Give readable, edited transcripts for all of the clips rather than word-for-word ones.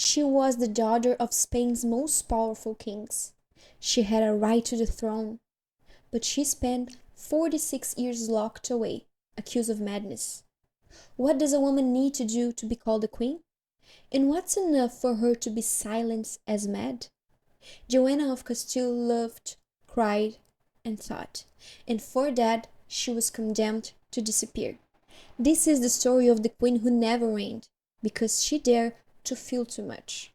She was the daughter of Spain's most powerful kings. She had a right to the throne, but she spent 46 years locked away, accused of madness. What does a woman need to do to be called a queen? And what's enough for her to be silenced as mad? Joanna of Castile loved, cried, and thought, and for that she was condemned to disappear. This is the story of the queen who never reigned, because she dared to feel too much.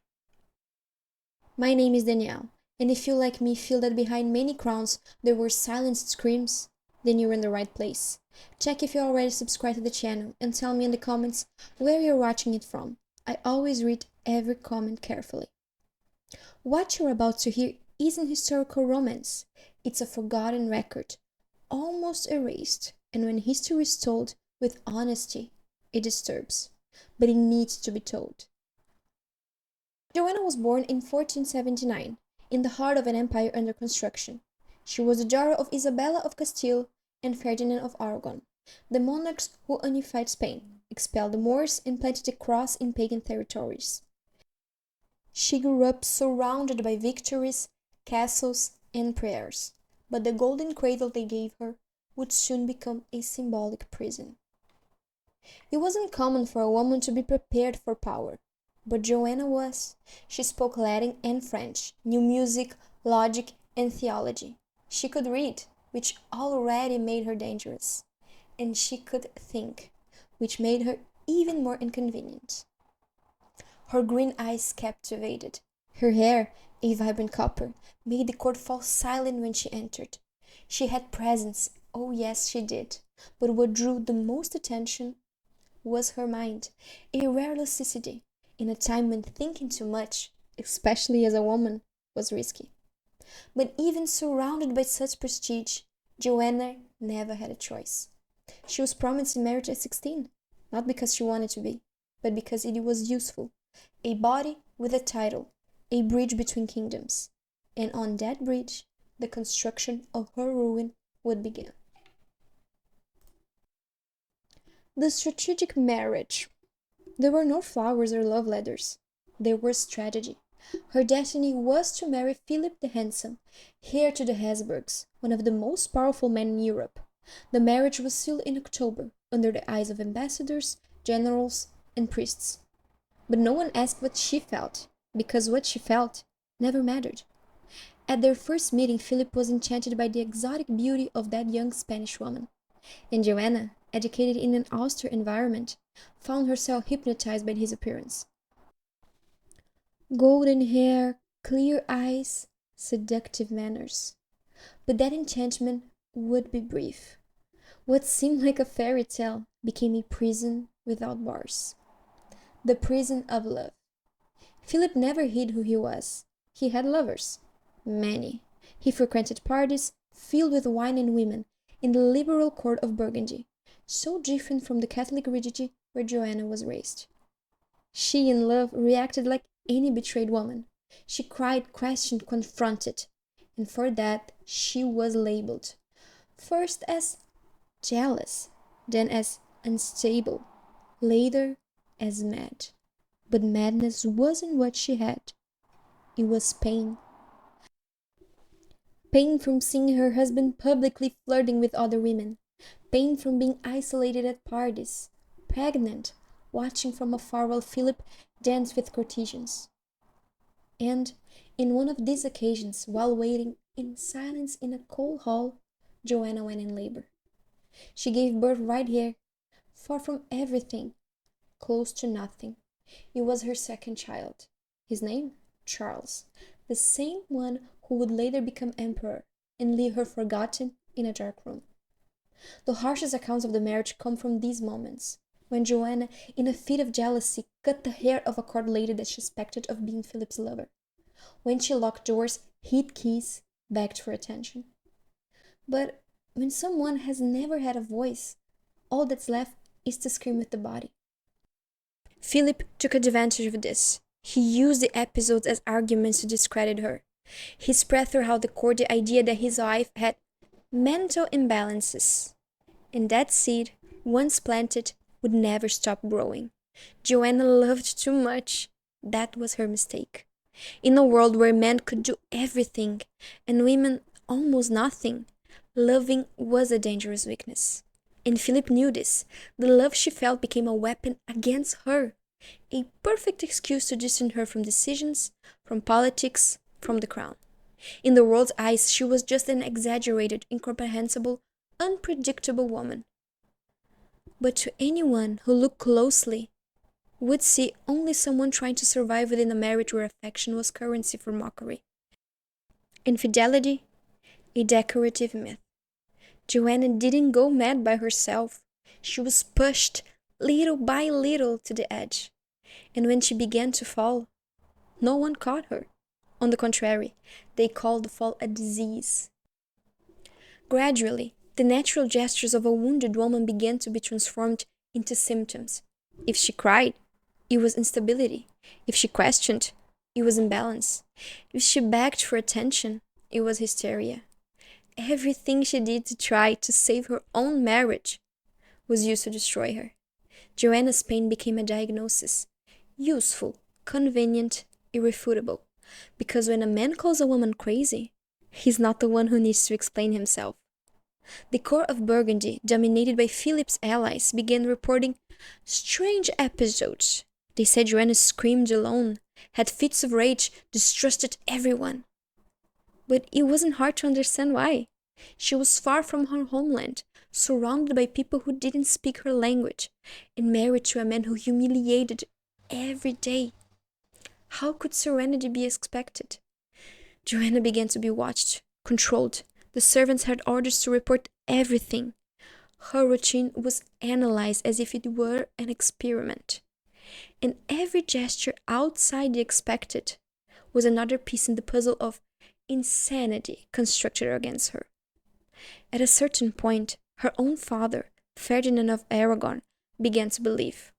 My name is Danielle, and if you, like me, feel that behind many crowns there were silenced screams, then you're in the right place. Check if you're already subscribed to the channel and tell me in the comments where you're watching it from. I always read every comment carefully. What you're about to hear isn't historical romance. It's a forgotten record, almost erased, and when history is told with honesty, it disturbs, but it needs to be told. Joanna was born in 1479, in the heart of an empire under construction. She was the daughter of Isabella of Castile and Ferdinand of Aragon, the monarchs who unified Spain, expelled the Moors, and planted the cross in pagan territories. She grew up surrounded by victories, castles, and prayers, but the golden cradle they gave her would soon become a symbolic prison. It wasn't common for a woman to be prepared for power, but Joanna was. She spoke Latin and French, knew music, logic, and theology. She could read, which already made her dangerous, and she could think, which made her even more inconvenient. Her green eyes captivated. Her hair, a vibrant copper, made the court fall silent when she entered. She had presence, oh yes, she did, but what drew the most attention was her mind, a rare lucidity, in a time when thinking too much, especially as a woman, was risky. But even surrounded by such prestige, Joanna never had a choice. She was promised in marriage at 16, not because she wanted to be, but because it was useful, a body with a title, a bridge between kingdoms, and on that bridge, the construction of her ruin would begin. The strategic marriage. There were no flowers or love letters. There was strategy. Her destiny was to marry Philip the Handsome, heir to the Habsburgs, one of the most powerful men in Europe. The marriage was sealed in October, under the eyes of ambassadors, generals, and priests. But no one asked what she felt, because what she felt never mattered. At their first meeting, Philip was enchanted by the exotic beauty of that young Spanish woman, and Joanna, educated in an austere environment, found herself hypnotized by his appearance. Golden hair, clear eyes, seductive manners. But that enchantment would be brief. What seemed like a fairy tale became a prison without bars. The prison of love. Philip never hid who he was. He had lovers. Many. He frequented parties filled with wine and women in the liberal court of Burgundy, so different from the Catholic rigidity where Joanna was raised. She, in love, reacted like any betrayed woman. She cried, questioned, confronted, and for that she was labeled, first as jealous, then as unstable, later as mad. But madness wasn't what she had. It was pain. Pain from seeing her husband publicly flirting with other women. Pain from being isolated at parties. Pregnant, watching from afar while Philip danced with courtesans. And in one of these occasions, while waiting in silence in a cold hall, Joanna went in labor. She gave birth right here, far from everything, close to nothing. It was her second child. His name? Charles, the same one who would later become emperor and leave her forgotten in a dark room. The harshest accounts of the marriage come from these moments, when Joanna, in a fit of jealousy, cut the hair of a court lady that she suspected of being Philip's lover. When she locked doors, hid keys, begged for attention. But when someone has never had a voice, all that's left is to scream with the body. Philip took advantage of this. He used the episodes as arguments to discredit her. He spread throughout the court the idea that his wife had mental imbalances, and that seed, once planted, would never stop growing. Joanna loved too much, That was her mistake. In a world where men could do everything and women almost nothing, loving was a dangerous weakness. And Philip knew this. The love she felt became a weapon against her, a perfect excuse to distance her from decisions, from politics, from the crown. In the world's eyes, she was just an exaggerated, incomprehensible, unpredictable woman. But to anyone who looked closely, would see only someone trying to survive within a marriage where affection was currency for mockery. Infidelity, a decorative myth. Joanna didn't go mad by herself. She was pushed little by little to the edge. And when she began to fall, no one caught her. On the contrary, they called the fall a disease. Gradually, the natural gestures of a wounded woman began to be transformed into symptoms. If she cried, it was instability. If she questioned, it was imbalance. If she begged for attention, it was hysteria. Everything she did to try to save her own marriage was used to destroy her. Joanna's pain became a diagnosis. Useful, convenient, irrefutable. Because when a man calls a woman crazy, he's not the one who needs to explain himself. The court of Burgundy, dominated by Philip's allies, began reporting strange episodes. They said Joanna screamed alone, had fits of rage, distrusted everyone. But it wasn't hard to understand why. She was far from her homeland, surrounded by people who didn't speak her language, and married to a man who humiliated every day. How could serenity be expected? Joanna began to be watched, controlled. The servants had orders to report everything. Her routine was analyzed as if it were an experiment. And every gesture outside the expected was another piece in the puzzle of insanity constructed against her. At a certain point, her own father, Ferdinand of Aragon, began to believe,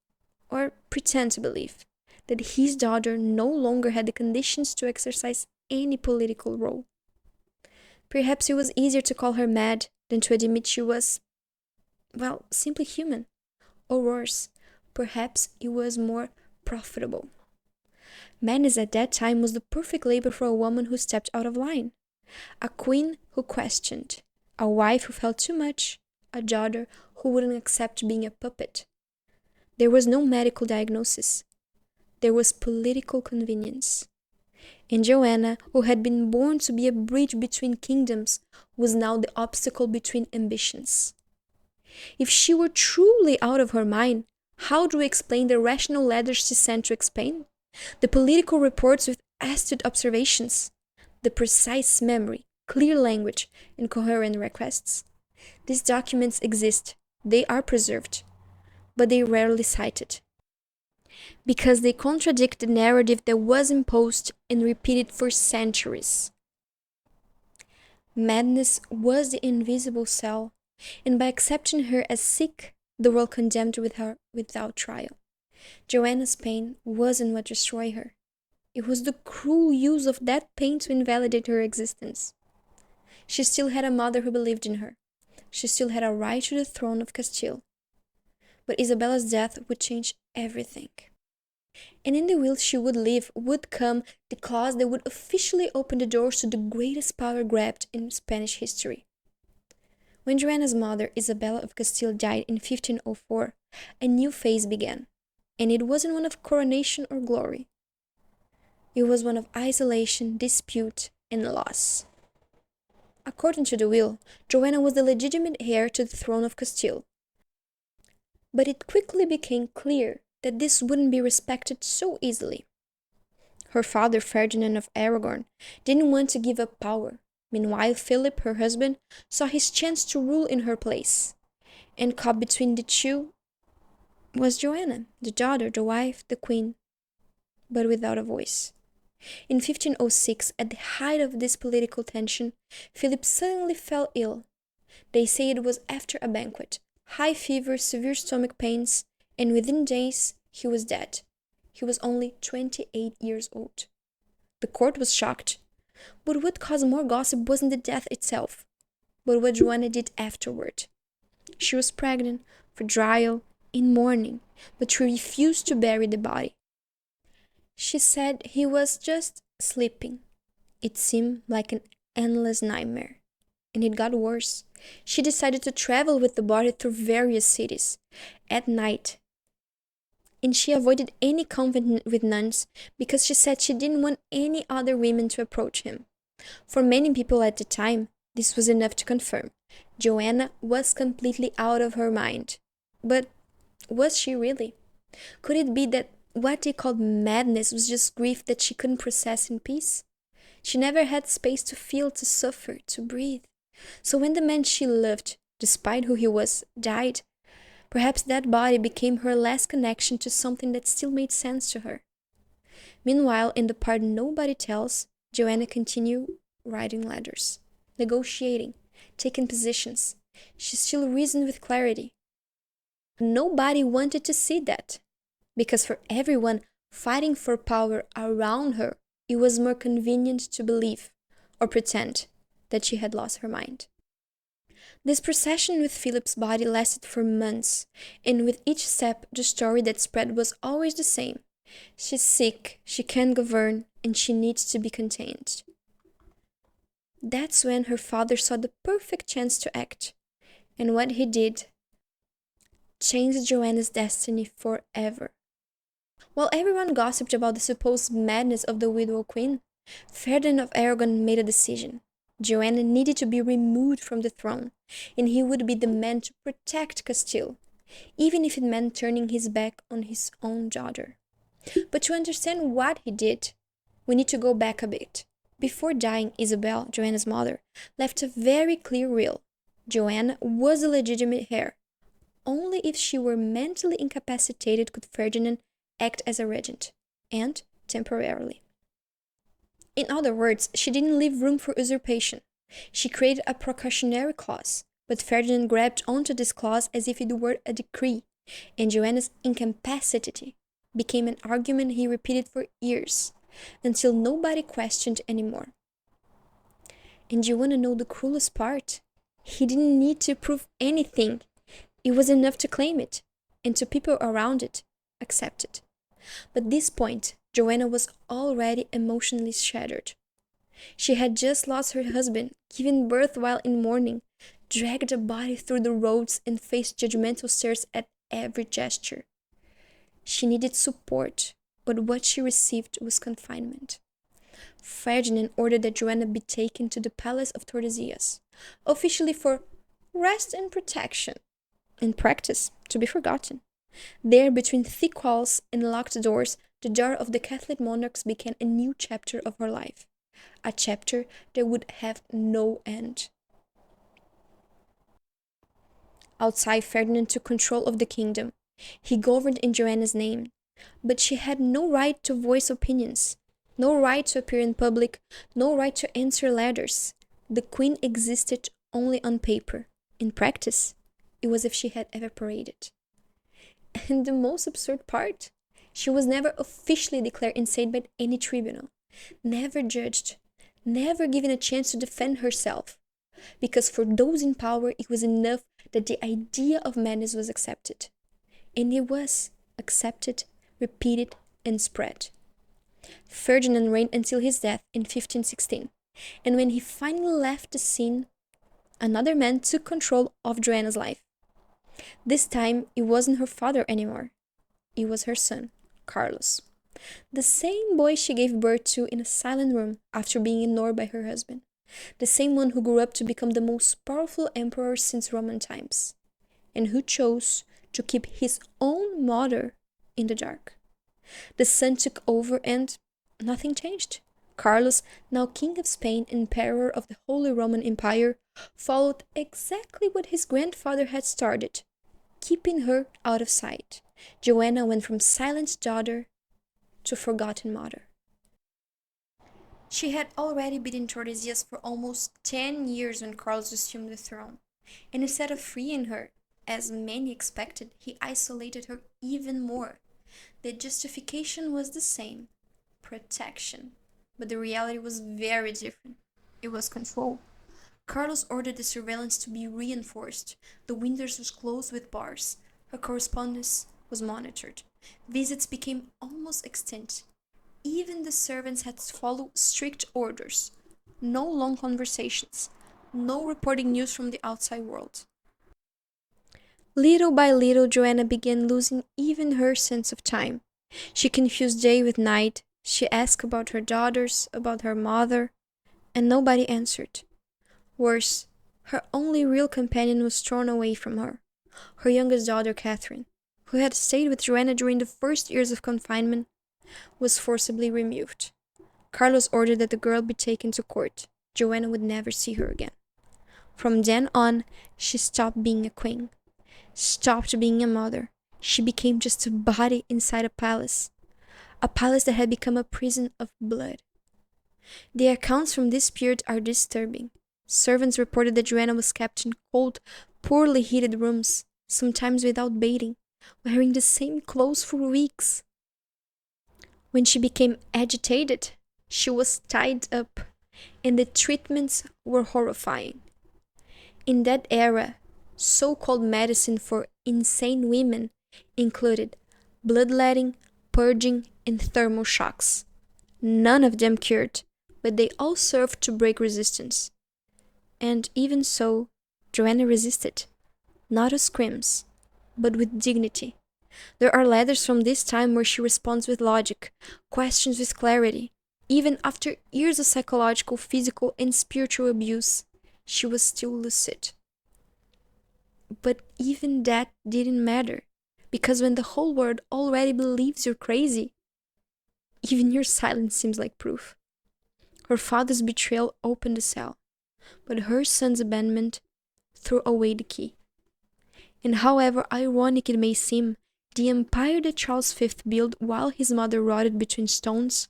or pretend to believe, that his daughter no longer had the conditions to exercise any political role. Perhaps it was easier to call her mad than to admit she was, well, simply human. Or worse, perhaps it was more profitable. Madness at that time was the perfect label for a woman who stepped out of line. A queen who questioned, a wife who felt too much, a daughter who wouldn't accept being a puppet. There was no medical diagnosis. There was political convenience. And Joanna, who had been born to be a bridge between kingdoms, was now the obstacle between ambitions. If she were truly out of her mind, how do we explain the rational letters she sent to Spain? The political reports with astute observations? The precise memory, clear language, and coherent requests? These documents exist. They are preserved. But they rarely cited. Because they contradict the narrative that was imposed and repeated for centuries. Madness was the invisible cell, and by accepting her as sick, the world condemned with her without trial. Joanna's pain wasn't what destroyed her. It was the cruel use of that pain to invalidate her existence. She still had a mother who believed in her. She still had a right to the throne of Castile. But Isabella's death would change everything. And in the will she would leave would come the clause that would officially open the doors to the greatest power grabbed in Spanish history. When Joanna's mother, Isabella of Castile, died in 1504, a new phase began, and it wasn't one of coronation or glory. It was one of isolation, dispute, and loss. According to the will, Joanna was the legitimate heir to the throne of Castile. But it quickly became clear that this wouldn't be respected so easily. Her father, Ferdinand of Aragon, didn't want to give up power. Meanwhile, Philip, her husband, saw his chance to rule in her place. And caught between the two was Joanna, the daughter, the wife, the queen, but without a voice. In 1506, at the height of this political tension, Philip suddenly fell ill. They say it was after a banquet, high fever, severe stomach pains, and within days he was dead. He was only 28 years old. The court was shocked. But what caused more gossip wasn't the death itself, but what Joanna did afterward. She was pregnant, fragile, in mourning, but she refused to bury the body. She said he was just sleeping. It seemed like an endless nightmare. And it got worse. She decided to travel with the body through various cities at night, and she avoided any convent with nuns because she said she didn't want any other women to approach him. For many people at the time, this was enough to confirm Joanna was completely out of her mind. But was she really? Could it be that what they called madness was just grief that she couldn't process in peace? She never had space to feel, to suffer, to breathe. So when the man she loved, despite who he was, died, perhaps that body became her last connection to something that still made sense to her. Meanwhile, in the part nobody tells, Joanna continued writing letters, negotiating, taking positions. She still reasoned with clarity. Nobody wanted to see that, because for everyone fighting for power around her, it was more convenient to believe, or pretend, that she had lost her mind. This procession with Philip's body lasted for months, and with each step the story that spread was always the same. She's sick, she can't govern, and she needs to be contained. That's when her father saw the perfect chance to act, and what he did changed Joanna's destiny forever. While everyone gossiped about the supposed madness of the widow queen, Ferdinand of Aragon made a decision. Joanna needed to be removed from the throne, and he would be the man to protect Castile, even if it meant turning his back on his own daughter. But to understand what he did, we need to go back a bit. Before dying, Isabel, Joanna's mother, left a very clear will. Joanna was a legitimate heir. Only if she were mentally incapacitated could Ferdinand act as a regent, and temporarily. In other words, she didn't leave room for usurpation. She created a precautionary clause, but Ferdinand grabbed onto this clause as if it were a decree, and Joanna's incapacity became an argument he repeated for years, until nobody questioned anymore. And you want to know the cruelest part? He didn't need to prove anything. It was enough to claim it, and to people around it, accept it. But at this point, Joanna was already emotionally shattered. She had just lost her husband, given birth while in mourning, dragged a body through the roads, and faced judgmental stares at every gesture. She needed support, but what she received was confinement. Ferdinand ordered that Joanna be taken to the palace of Tordesillas, officially for rest and protection, in practice, to be forgotten. There, between thick walls and locked doors, the daughter of the Catholic monarchs began a new chapter of her life, a chapter that would have no end. Outside, Ferdinand took control of the kingdom. He governed in Joanna's name, but she had no right to voice opinions, no right to appear in public, no right to answer letters. The queen existed only on paper. In practice, it was as if she had evaporated. And the most absurd part, she was never officially declared insane by any tribunal, never judged, never given a chance to defend herself, because for those in power it was enough that the idea of madness was accepted. And it was accepted, repeated, and spread. Ferdinand reigned until his death in 1516, and when he finally left the scene, another man took control of Joanna's life. This time, it wasn't her father anymore. It was her son, Carlos. The same boy she gave birth to in a silent room after being ignored by her husband. The same one who grew up to become the most powerful emperor since Roman times, and who chose to keep his own mother in the dark. The son took over and nothing changed. Carlos, now King of Spain and Emperor of the Holy Roman Empire, followed exactly what his grandfather had started, keeping her out of sight. Joanna went from silent daughter to forgotten mother. She had already been in Tordesillas for almost 10 years when Carlos assumed the throne, and instead of freeing her, as many expected, he isolated her even more. The justification was the same: protection. But the reality was very different. It was control. Carlos ordered the surveillance to be reinforced. The windows were closed with bars. Her correspondence was monitored. Visits became almost extinct. Even the servants had to follow strict orders. No long conversations. No reporting news from the outside world. Little by little, Joanna began losing even her sense of time. She confused day with night. She asked about her daughters, about her mother, and nobody answered. Worse, her only real companion was torn away from her. Her youngest daughter, Catherine, who had stayed with Joanna during the first years of confinement, was forcibly removed. Carlos ordered that the girl be taken to court. Joanna would never see her again. From then on, she stopped being a queen, stopped being a mother. She became just a body inside a palace that had become a prison of blood. The accounts from this period are disturbing. Servants reported that Joanna was kept in cold, poorly heated rooms, sometimes without bathing, wearing the same clothes for weeks. When she became agitated, she was tied up, and the treatments were horrifying. In that era, so called medicine for insane women included bloodletting, purging, and thermal shocks. None of them cured, but they all served to break resistance. And even so, Joanna resisted, not with screams, but with dignity. There are letters from this time where she responds with logic, questions with clarity. Even after years of psychological, physical, and spiritual abuse, she was still lucid. But even that didn't matter, because when the whole world already believes you're crazy, even your silence seems like proof. Her father's betrayal opened the cell, but her son's abandonment threw away the key. And however ironic it may seem, the empire that Charles V built while his mother rotted between stones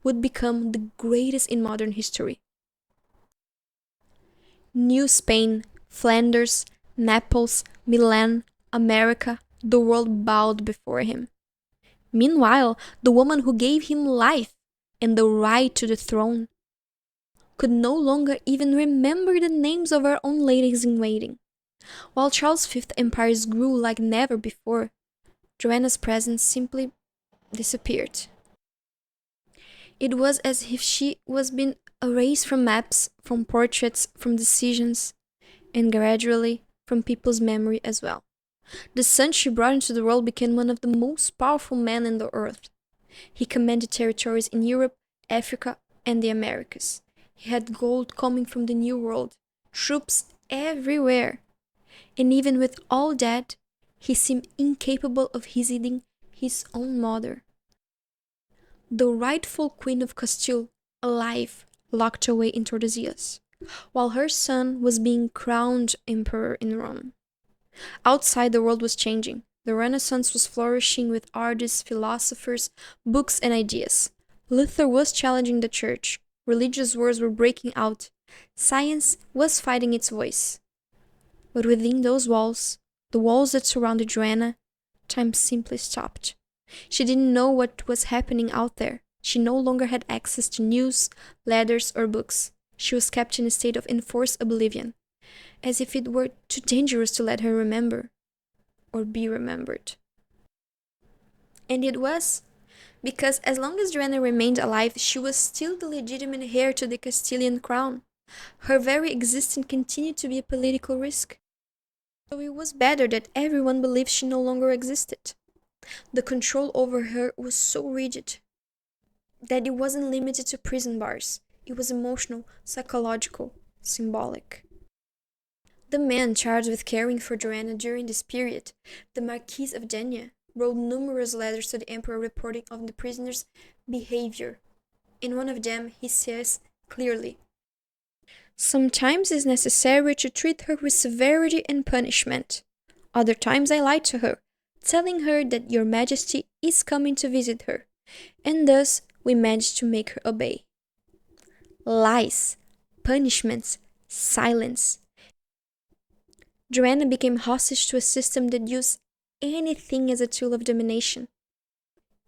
would become the greatest in modern history. New Spain, Flanders, Naples, Milan, America, the world bowed before him. Meanwhile, the woman who gave him life and the right to the throne could no longer even remember the names of her own ladies in waiting. While Charles V's empires grew like never before, Joanna's presence simply disappeared. It was as if she was being erased from maps, from portraits, from decisions, and gradually from people's memory as well. The son she brought into the world became one of the most powerful men in the earth. He commanded territories in Europe, Africa, and the Americas. He had gold coming from the New World, troops everywhere. And even with all that, he seemed incapable of visiting his own mother. The rightful Queen of Castile, alive, locked away in Tordesillas, while her son was being crowned emperor in Rome. Outside, the world was changing. The Renaissance was flourishing with artists, philosophers, books, and ideas. Luther was challenging the church. Religious wars were breaking out. Science was finding its voice. But within those walls, the walls that surrounded Joanna, time simply stopped. She didn't know what was happening out there. She no longer had access to news, letters, or books. She was kept in a state of enforced oblivion, as if it were too dangerous to let her remember or be remembered. And it was, because as long as Joanna remained alive, she was still the legitimate heir to the Castilian crown. Her very existence continued to be a political risk. So it was better that everyone believed she no longer existed. The control over her was so rigid that it wasn't limited to prison bars. It was emotional, psychological, symbolic. The man charged with caring for Joanna during this period, the Marquis of Denia, wrote numerous letters to the emperor reporting on the prisoner's behavior. In one of them, he says clearly, "Sometimes it is necessary to treat her with severity and punishment. Other times I lie to her, telling her that your majesty is coming to visit her, and thus we manage to make her obey." Lies, punishments, silence. Joanna became hostage to a system that used anything as a tool of domination,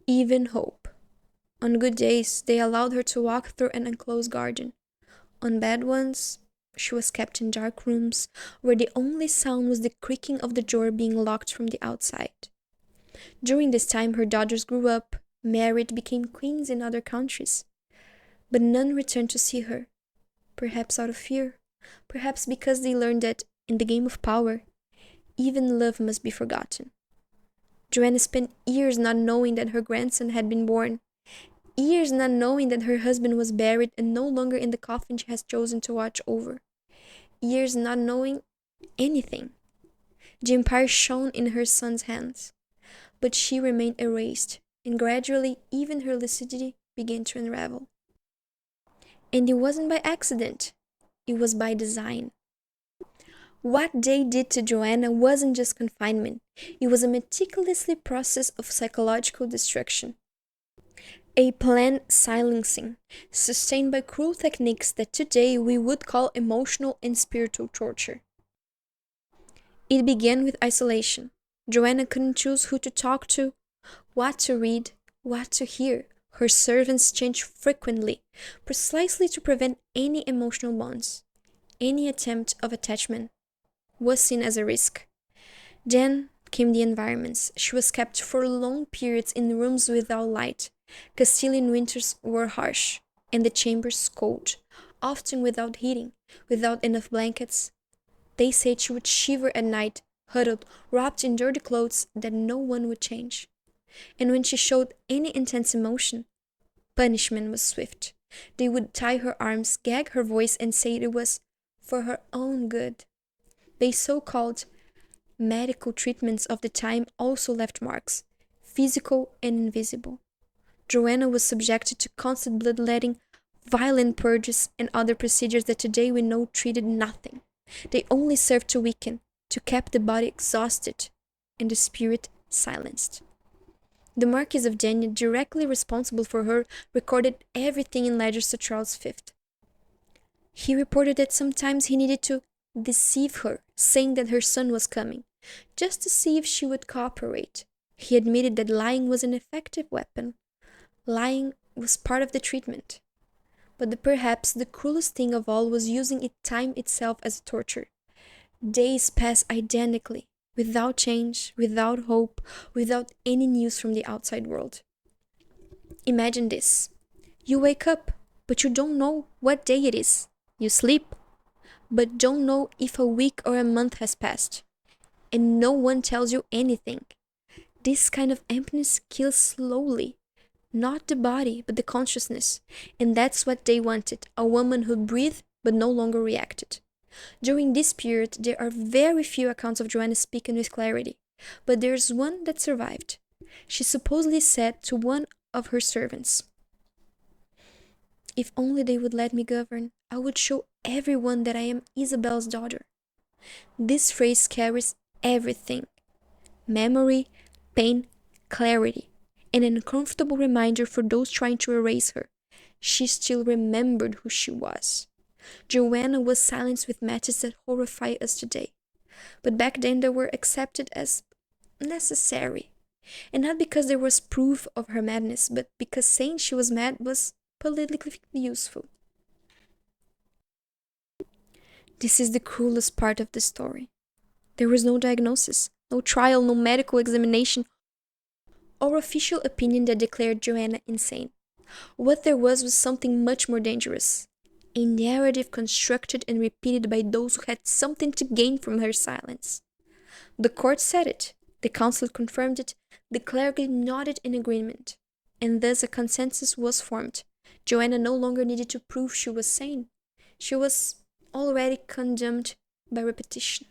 even hope. On good days, they allowed her to walk through an enclosed garden. On bad ones, she was kept in dark rooms where the only sound was the creaking of the door being locked from the outside. During this time, her daughters grew up, married, became queens in other countries. But none returned to see her, perhaps out of fear, perhaps because they learned that, in the game of power, even love must be forgotten. Joanna spent years not knowing that her grandson had been born, years not knowing that her husband was buried and no longer in the coffin she has chosen to watch over, years not knowing anything. The empire shone in her son's hands, but she remained erased, and gradually even her lucidity began to unravel. And it wasn't by accident, it was by design. What they did to Joanna wasn't just confinement, it was a meticulously process of psychological destruction. A planned silencing, sustained by cruel techniques that today we would call emotional and spiritual torture. It began with isolation. Joanna couldn't choose who to talk to, what to read, what to hear. Her servants changed frequently, precisely to prevent any emotional bonds. Any attempt of attachment was seen as a risk. Then came the environments. She was kept for long periods in rooms without light. Castilian winters were harsh, and the chambers cold, often without heating, without enough blankets. They said she would shiver at night, huddled, wrapped in dirty clothes that no one would change. And when she showed any intense emotion, punishment was swift. They would tie her arms, gag her voice, and say it was for her own good. They so called medical treatments of the time also left marks, physical and invisible. Joanna was subjected to constant bloodletting, violent purges, and other procedures that today we know treated nothing. They only served to weaken, to keep the body exhausted, and the spirit silenced. The Marquis of Denia, directly responsible for her, recorded everything in ledgers to Charles V. He reported that sometimes he needed to deceive her, saying that her son was coming, just to see if she would cooperate. He admitted that lying was an effective weapon. Lying was part of the treatment. But perhaps the cruelest thing of all was using time itself as a torture. Days passed identically, without change, without hope, without any news from the outside world. Imagine this. You wake up, but you don't know what day it is. You sleep, but don't know if a week or a month has passed. And no one tells you anything. This kind of emptiness kills slowly. Not the body, but the consciousness. And that's what they wanted, a woman who breathed but no longer reacted. During this period, there are very few accounts of Joanna speaking with clarity, but there's one that survived. She supposedly said to one of her servants, "If only they would let me govern, I would show everyone that I am Isabel's daughter." This phrase carries everything: memory, pain, clarity, and an uncomfortable reminder for those trying to erase her. She still remembered who she was. Joanna was silenced with methods that horrify us today, but back then they were accepted as necessary. And not because there was proof of her madness, but because saying she was mad was politically useful. This is the cruelest part of the story. There was no diagnosis, no trial, no medical examination, or official opinion that declared Joanna insane. What there was something much more dangerous: a narrative constructed and repeated by those who had something to gain from her silence. The court said it, the council confirmed it, the clergy nodded in agreement, and thus a consensus was formed. Joanna no longer needed to prove she was sane. She was already condemned by repetition.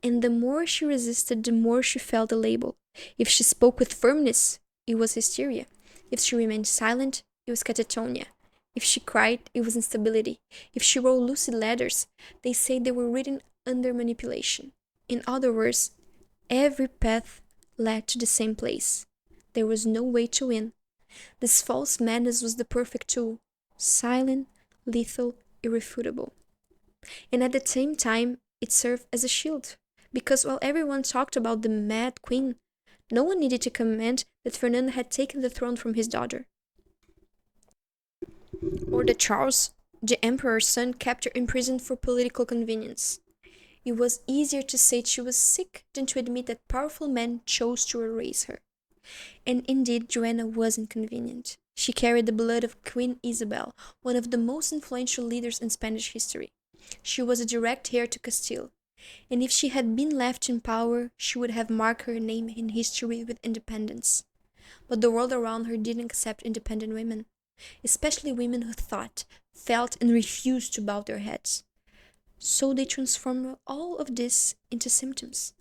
And the more she resisted, the more she felt the label. If she spoke with firmness, it was hysteria. If she remained silent, it was catatonia. If she cried, it was instability. If she wrote lucid letters, they say they were written under manipulation. In other words, every path led to the same place. There was no way to win. This false madness was the perfect tool: silent, lethal, irrefutable. And at the same time, it served as a shield. Because while everyone talked about the mad queen, no one needed to comment that Fernando had taken the throne from his daughter, or that Charles, the emperor's son, kept her imprisoned for political convenience. It was easier to say she was sick than to admit that powerful men chose to erase her. And indeed, Joanna was inconvenient. She carried the blood of Queen Isabel, one of the most influential leaders in Spanish history. She was a direct heir to Castile, and if she had been left in power, she would have marked her name in history with independence. But the world around her didn't accept independent women, especially women who thought, felt, and refused to bow their heads. So they transformed all of this into symptoms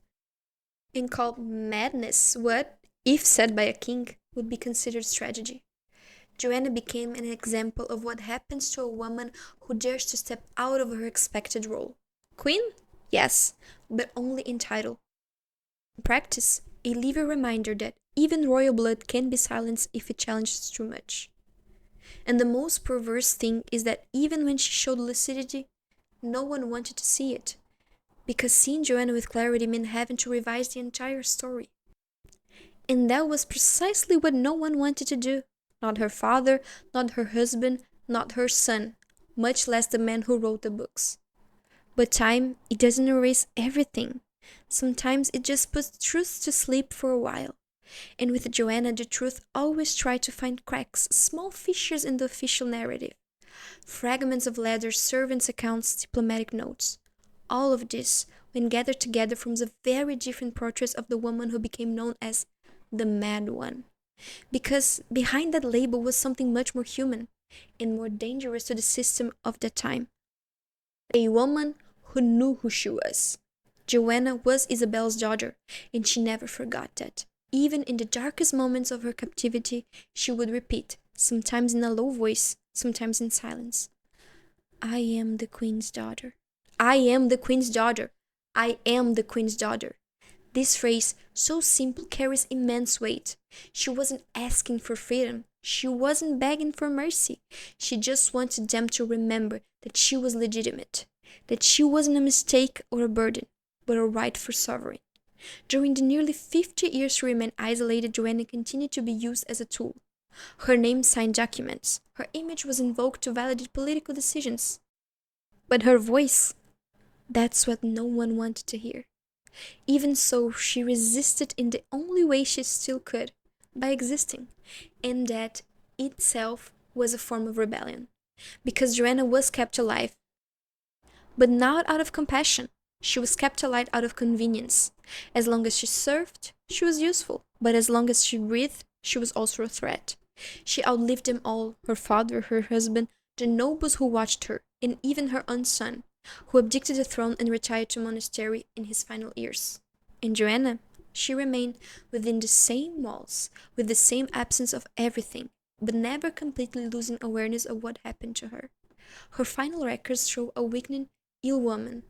and called madness what, if said by a king, would be considered tragedy. Joanna became an example of what happens to a woman who dares to step out of her expected role. Queen? Yes, but only in title. In practice, a living reminder that even royal blood can be silenced if it challenges too much. And the most perverse thing is that even when she showed lucidity, no one wanted to see it, because seeing Joanna with clarity meant having to revise the entire story. And that was precisely what no one wanted to do. Not her father, not her husband, not her son, much less the man who wrote the books. But time, it doesn't erase everything. Sometimes it just puts truth to sleep for a while. And with Joanna, the truth always tried to find cracks, small fissures in the official narrative. Fragments of letters, servants' accounts, diplomatic notes. All of this, when gathered together, forms a very different portrait of the woman who became known as the Mad One. Because behind that label was something much more human and more dangerous to the system of that time. A woman who knew who she was. Joanna was Isabel's daughter, and she never forgot that. Even in the darkest moments of her captivity, she would repeat, sometimes in a low voice, sometimes in silence, I am the Queen's daughter. I am the Queen's daughter. I am the Queen's daughter. This phrase, so simple, carries immense weight. She wasn't asking for freedom. She wasn't begging for mercy. She just wanted them to remember that she was legitimate, that she wasn't a mistake or a burden, but a rightful sovereign. During the nearly 50 years she remained isolated, Joanna continued to be used as a tool. Her name signed documents. Her image was invoked to validate political decisions. But her voice, that's what no one wanted to hear. Even so, she resisted in the only way she still could, by existing, and that itself was a form of rebellion, because Joanna was kept alive, but not out of compassion. She was kept alive out of convenience. As long as she served, she was useful, but as long as she breathed, she was also a threat. She outlived them all, her father, her husband, the nobles who watched her, and even her own son, who abdicated the throne and retired to a monastery in his final years. And Joanna, she remained within the same walls, with the same absence of everything, but never completely losing awareness of what happened to her. Her final records show a weakening, ill woman.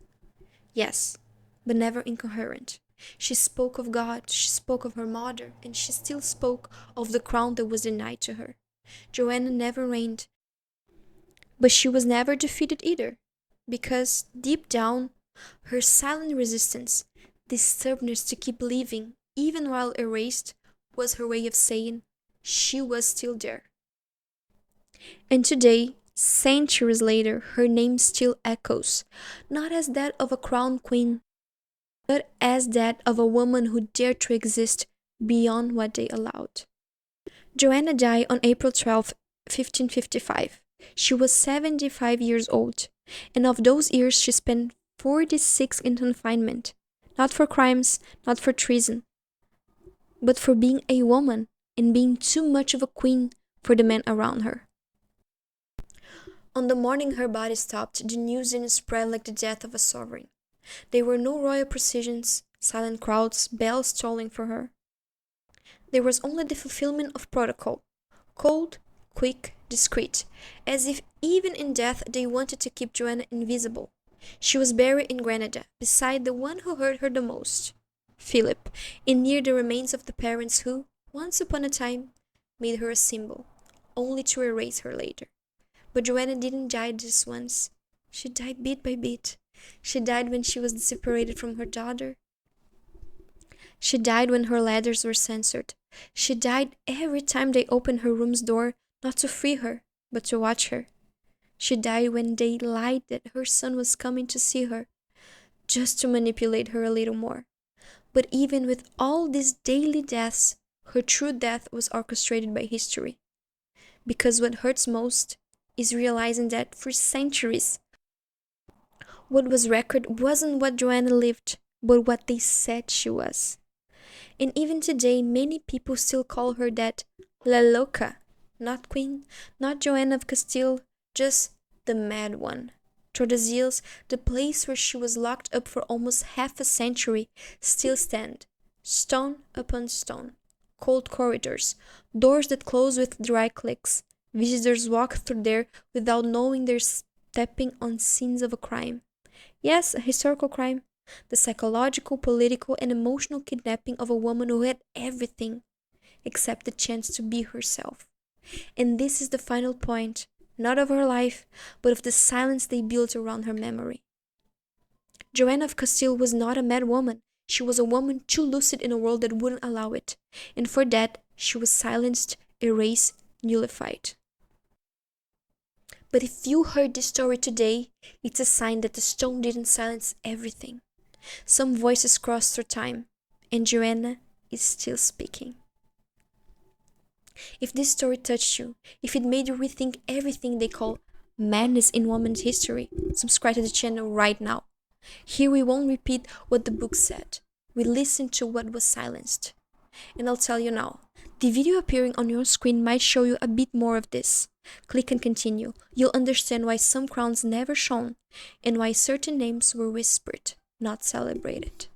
Yes, but never incoherent. She spoke of God, she spoke of her mother, and she still spoke of the crown that was denied to her. Joanna never reigned, but she was never defeated either, because deep down, her silent resistance, this stubbornness to keep living, even while erased, was her way of saying she was still there. And today, centuries later, her name still echoes, not as that of a crowned queen, but as that of a woman who dared to exist beyond what they allowed. Joanna died on April 12, 1555. She was 75 years old, and of those years she spent 46 in confinement, not for crimes, not for treason, but for being a woman and being too much of a queen for the men around her. On the morning her body stopped, the news didn't spread like the death of a sovereign. There were no royal processions, silent crowds, bells tolling for her. There was only the fulfillment of protocol, cold, quick, discreet, as if even in death they wanted to keep Joanna invisible. She was buried in Granada, beside the one who hurt her the most, Philip, and near the remains of the parents who, once upon a time, made her a symbol, only to erase her later. But Joanna didn't die just once. She died bit by bit. She died when she was separated from her daughter. She died when her letters were censored. She died every time they opened her room's door, not to free her, but to watch her. She died when they lied that her son was coming to see her, just to manipulate her a little more. But even with all these daily deaths, Her true death was orchestrated by history. Because what hurts most is realizing that for centuries, what was recorded wasn't what Joanna lived, but what they said she was. And even today, many people still call her that La Loca, not Queen, not Joanna of Castile, just the Mad One. Tordesillas, the place where she was locked up for almost half a century, still stand, stone upon stone. Cold corridors, doors that close with dry clicks. Visitors walk through there without knowing they're stepping on scenes of a crime. Yes, a historical crime. The psychological, political, and emotional kidnapping of a woman who had everything except the chance to be herself. And this is the final point, not of her life, but of the silence they built around her memory. Joanna of Castile was not a mad woman. She was a woman too lucid in a world that wouldn't allow it. And for that, she was silenced, erased, nullified. But if you heard this story today, it's a sign that the stone didn't silence everything. Some voices crossed through time, and Joanna is still speaking. If this story touched you, if it made you rethink everything they call madness in women's history, subscribe to the channel right now. Here we won't repeat what the book said. We listen to what was silenced. And I'll tell you now, the video appearing on your screen might show you a bit more of this. Click and continue. You'll understand why some crowns never shone and why certain names were whispered, not celebrated.